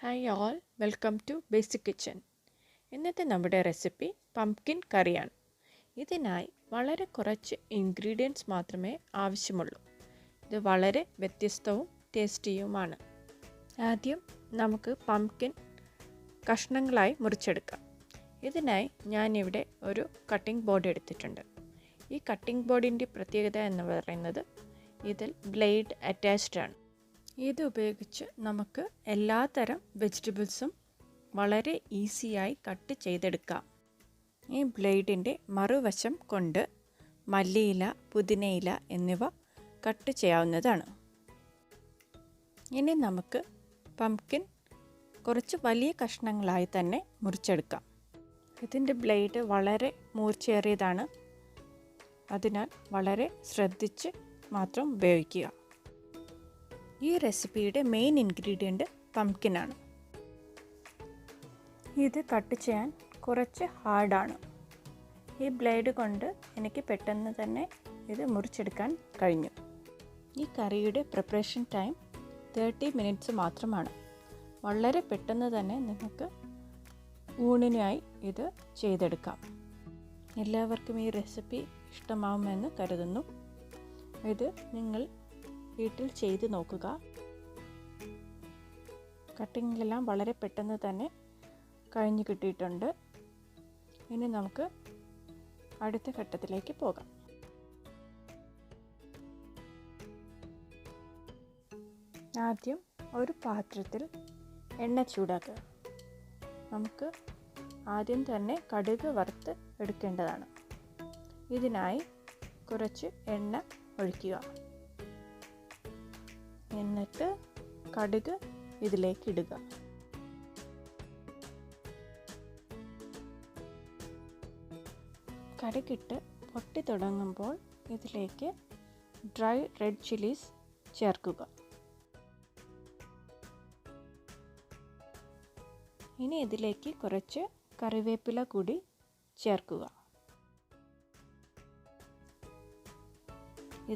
Hi all, welcome to basic kitchen. ഇന്നത്തെ നമ്മുടെ recipe പംപ്കിൻ കറിയാണ്. ഇതിനായി വളരെ കുറച്ച് ഇൻഗ്രീഡിയൻസ് മാത്രമേ ആവശ്യമുള്ളൂ. ഇത് വളരെ വ്യത്യസ്തവും ടേസ്റ്റിയുമാണ്. ആദ്യം നമുക്ക് പംപ്കിൻ കഷ്ണങ്ങളായി മുറിച്ചെടുക്കാം. ഇതിനായി ഞാനിവിടെ ഒരു കട്ടിംഗ് ബോർഡ് എടുത്തിട്ടുണ്ട്. ഈ കട്ടിംഗ് ബോർഡിൻ്റെ പ്രത്യേകത എന്ന് പറയുന്നത് ഇതിൽ ബ്ലേഡ് അറ്റാച്ച്ഡ് ആണ്. ഇത് ഉപയോഗിച്ച് നമുക്ക് എല്ലാത്തരം വെജിറ്റബിൾസും വളരെ ഈസിയായി കട്ട് ചെയ്തെടുക്കാം. ഈ ബ്ലേഡിൻ്റെ മറുവശം കൊണ്ട് മല്ലിയില, പുതിനയില എന്നിവ കട്ട് ചെയ്യാവുന്നതാണ്. ഇനി നമുക്ക് പംപ്കിൻ കുറച്ച് വലിയ കഷ്ണങ്ങളായി തന്നെ മുറിച്ചെടുക്കാം. ഇതിൻ്റെ ബ്ലേഡ് വളരെ മൂർച്ചയേറിയതാണ്. അതിനാൽ വളരെ ശ്രദ്ധിച്ച് മാത്രം ഉപയോഗിക്കുക. ഈ റെസിപ്പിയുടെ മെയിൻ ഇൻഗ്രീഡിയൻറ്റ് പംപ്കിനാണ്. ഇത് കട്ട് ചെയ്യാൻ കുറച്ച് ഹാർഡാണ്. ഈ ബ്ലേഡ് കൊണ്ട് എനിക്ക് പെട്ടെന്ന് തന്നെ ഇത് മുറിച്ചെടുക്കാൻ കഴിഞ്ഞു. ഈ കറിയുടെ പ്രിപ്പറേഷൻ ടൈം 30 മിനിറ്റ്സ് മാത്രമാണ്. വളരെ പെട്ടെന്ന് തന്നെ നിങ്ങൾക്ക് ഊണിനായി ഇത് ചെയ്തെടുക്കാം. എല്ലാവർക്കും ഈ റെസിപ്പി ഇഷ്ടമാവുമെന്ന് കരുതുന്നു. ഇത് നിങ്ങൾ വീട്ടിൽ ചെയ്ത് നോക്കുക. കട്ടിങ്ങിലെല്ലാം വളരെ പെട്ടെന്ന് തന്നെ കഴിഞ്ഞ് കിട്ടിയിട്ടുണ്ട്. ഇനി നമുക്ക് അടുത്ത ഘട്ടത്തിലേക്ക് പോകാം. ആദ്യം ഒരു പാത്രത്തിൽ എണ്ണ ചൂടാക്കുക. നമുക്ക് ആദ്യം തന്നെ കടുക് വറുത്ത് എടുക്കേണ്ടതാണ്. ഇതിനായി കുറച്ച് എണ്ണ ഒഴിക്കുക. എന്നിട്ട് കടുക് ഇതിലേക്ക് ഇടുക. കടുകിട്ട് പൊട്ടി തുടങ്ങുമ്പോൾ ഇതിലേക്ക് ഡ്രൈ റെഡ് ചില്ലീസ് ചേർക്കുക. ഇനി ഇതിലേക്ക് കുറച്ച് കറിവേപ്പില കൂടി ചേർക്കുക.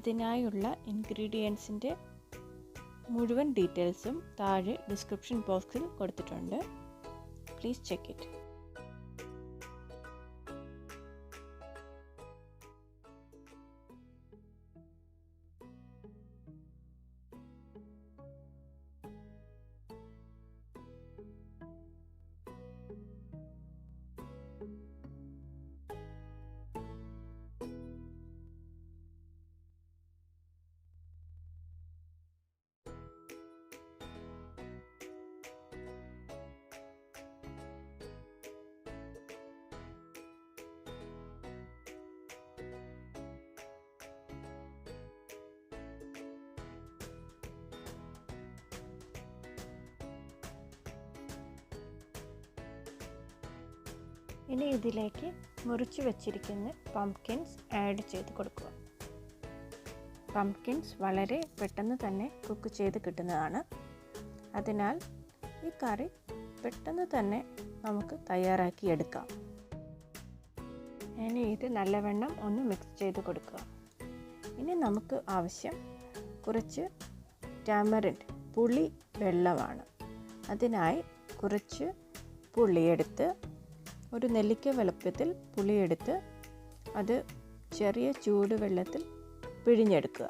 ഇതിനായുള്ള ഇൻഗ്രീഡിയൻസിൻ്റെ മുഴുവൻ ഡീറ്റെയിൽസും താഴെ ഡിസ്ക്രിപ്ഷൻ ബോക്സിൽ കൊടുത്തിട്ടുണ്ട്. Please check it. ഇനി ഇതിലേക്ക് മുറിച്ച് വെച്ചിരിക്കുന്ന പംപ്കിൻസ് ആഡ് ചെയ്ത് കൊടുക്കുക. പംപ്കിൻസ് വളരെ പെട്ടെന്ന് തന്നെ കുക്ക് ചെയ്ത് കിട്ടുന്നതാണ്. അതിനാൽ ഈ കറി പെട്ടെന്ന് തന്നെ നമുക്ക് തയ്യാറാക്കിയെടുക്കാം. ഇനി ഇത് നല്ലവണ്ണം ഒന്ന് മിക്സ് ചെയ്ത് കൊടുക്കുക. ഇനി നമുക്ക് ആവശ്യം കുറച്ച് ടാമറിൻഡ് പുളി വെള്ളമാണ്. അതിനായി കുറച്ച് പുളിയെടുത്ത് ഒരു നെല്ലിക്ക വലുപ്പത്തിൽ പുളിയെടുത്ത് അത് ചെറിയ ചൂടുവെള്ളത്തിൽ പിഴിഞ്ഞെടുക്കുക.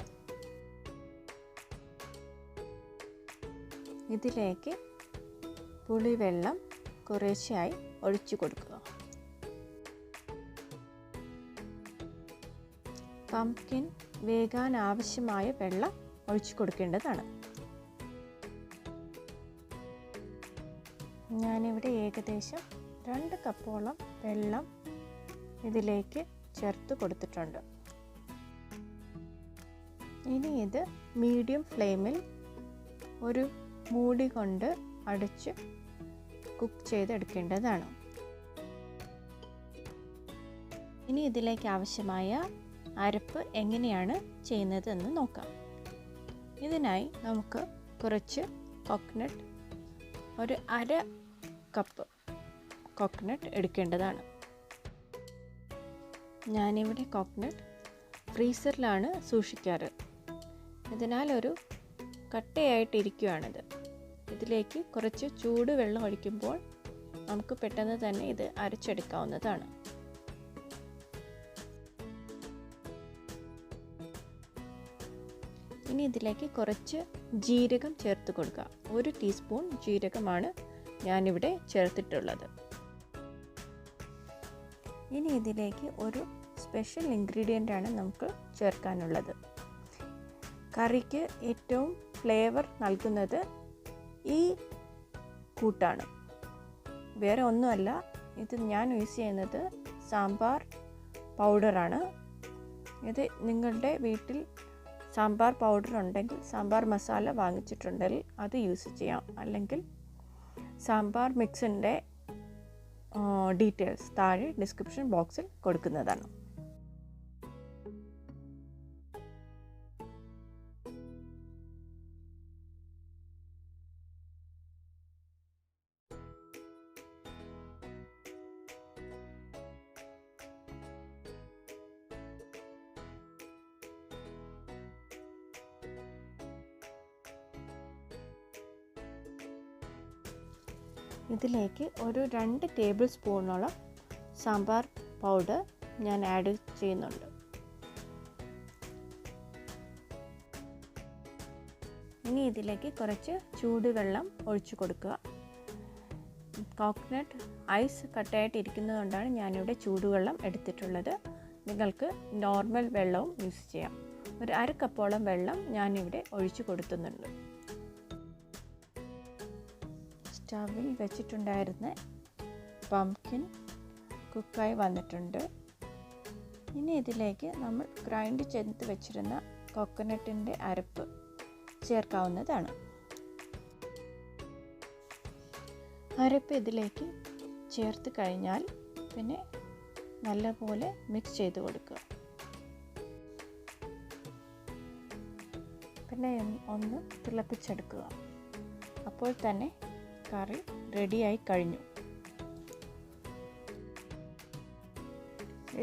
ഇതിലേക്ക് പുളിവെള്ളം കുറേശ്ശെയായി ഒഴിച്ചു കൊടുക്കുക. പംപ്കിൻ വേകാൻ ആവശ്യമായ വെള്ളം ഒഴിച്ചു കൊടുക്കേണ്ടതാണ്. ഞാനിവിടെ ഏകദേശം 2 കപ്പോളം വെള്ളം ഇതിലേക്ക് ചേർത്ത് കൊടുത്തിട്ടുണ്ട്. ഇനി ഇത് മീഡിയം ഫ്ലെയിമിൽ ഒരു മൂടി കൊണ്ട് അടച്ച് കുക്ക് ചെയ്തെടുക്കേണ്ടതാണ്. ഇനി ഇതിലേക്ക് ആവശ്യമായ അരപ്പ് എങ്ങനെയാണ് ചെയ്യുന്നതെന്ന് നോക്കാം. ഇതിനായി നമുക്ക് കുറച്ച് കോക്കനട്ട്, ഒരു 1/2 കപ്പ് കോക്കനട്ട് എടുക്കേണ്ടതാണ്. ഞാനിവിടെ കോക്കനട്ട് ഫ്രീസറിലാണ് സൂക്ഷിക്കാറ്. ഇതിനാൽ ഒരു കട്ടയായിട്ടിരിക്കുകയാണിത്. ഇതിലേക്ക് കുറച്ച് ചൂടുവെള്ളം ഒഴിക്കുമ്പോൾ നമുക്ക് പെട്ടെന്ന് തന്നെ ഇത് അരച്ചെടുക്കാവുന്നതാണ്. ഇനി ഇതിലേക്ക് കുറച്ച് ജീരകം ചേർത്ത് കൊടുക്കുക. 1 ടീസ്പൂൺ ജീരകമാണ് ഞാനിവിടെ ചേർത്തിട്ടുള്ളത്. ഇനി ഇതിലേക്ക് ഒരു സ്പെഷ്യൽ ഇൻഗ്രീഡിയൻ്റ് ആണ് നമുക്ക് ചേർക്കാനുള്ളത്. കറിക്ക് ഏറ്റവും ഫ്ലേവർ നൽകുന്നത് ഈ കൂട്ടാണ്, വേറെ ഒന്നുമല്ല. ഇത് ഞാൻ യൂസ് ചെയ്യുന്നത് സാമ്പാർ പൗഡറാണ്. ഇത് നിങ്ങളുടെ വീട്ടിൽ സാമ്പാർ പൗഡർ ഉണ്ടെങ്കിൽ, സാമ്പാർ മസാല വാങ്ങിച്ചിട്ടുണ്ടെങ്കിൽ അത് യൂസ് ചെയ്യാം. അല്ലെങ്കിൽ സാമ്പാർ മിക്സിൻ്റെ ഡീറ്റെയിൽസ് താഴെ ഡിസ്ക്രിപ്ഷൻ ബോക്സിൽ കൊടുക്കുന്നതാണ്. ഇതിലേക്ക് ഒരു 2 ടേബിൾ സ്പൂണോളം സാമ്പാർ പൗഡർ ഞാൻ ആഡ് ചെയ്യുന്നുണ്ട്. ഇനി ഇതിലേക്ക് കുറച്ച് ചൂടുവെള്ളം ഒഴിച്ചു കൊടുക്കുക. കോക്കനട്ട് ഐസ് കട്ടായിട്ട് ഇരിക്കുന്നതുകൊണ്ടാണ് ഞാനിവിടെ ചൂടുവെള്ളം എടുത്തിട്ടുള്ളത്. നിങ്ങൾക്ക് നോർമൽ വെള്ളവും യൂസ് ചെയ്യാം. ഒരു 1/2 കപ്പോളം വെള്ളം ഞാനിവിടെ ഒഴിച്ചു കൊടുക്കുന്നുണ്ട്. സ്റ്റവിൽ വെച്ചിട്ടുണ്ടായിരുന്ന പംകിൻ കുക്കായി വന്നിട്ടുണ്ട്. ഇനി ഇതിലേക്ക് നമ്മൾ ഗ്രൈൻഡ് ചെയ്ത് വെച്ചിരുന്ന കോക്കനട്ടിൻ്റെ അരപ്പ് ചേർക്കാവുന്നതാണ്. അരപ്പ് ഇതിലേക്ക് ചേർത്ത് കഴിഞ്ഞാൽ പിന്നെ നല്ലപോലെ മിക്സ് ചെയ്ത് കൊടുക്കുക. പിന്നെ ഒന്ന് തിളപ്പിച്ചെടുക്കുക. അപ്പോൾ തന്നെ കറി റെഡിയായി കഴിഞ്ഞു.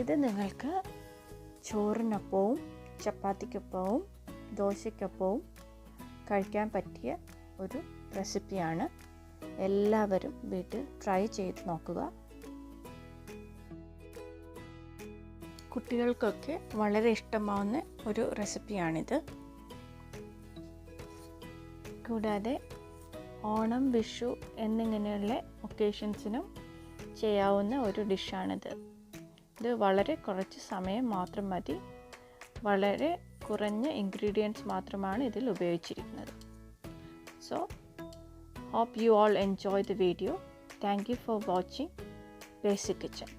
ഇത് നിങ്ങൾക്ക് ചോറിനൊപ്പവും ചപ്പാത്തിക്കൊപ്പവും ദോശയ്ക്കൊപ്പവും കഴിക്കാൻ പറ്റിയ ഒരു റെസിപ്പിയാണ്. എല്ലാവരും വീട്ടിൽ ട്രൈ ചെയ്ത് നോക്കുക. കുട്ടികൾക്കൊക്കെ വളരെ ഇഷ്ടമാവുന്ന ഒരു റെസിപ്പിയാണിത്. കൂടാതെ ഓണം, വിഷു എന്നിങ്ങനെയുള്ള ഒക്കേഷൻസിനും ചെയ്യാവുന്ന ഒരു ഡിഷാണിത്. ഇത് വളരെ കുറച്ച് സമയം മാത്രം മതി. വളരെ കുറഞ്ഞ ഇൻഗ്രീഡിയൻസ് മാത്രമാണ് ഇതിൽ ഉപയോഗിച്ചിരിക്കുന്നത്. So hope you all enjoy the video. Thank you for watching Basic Kitchen.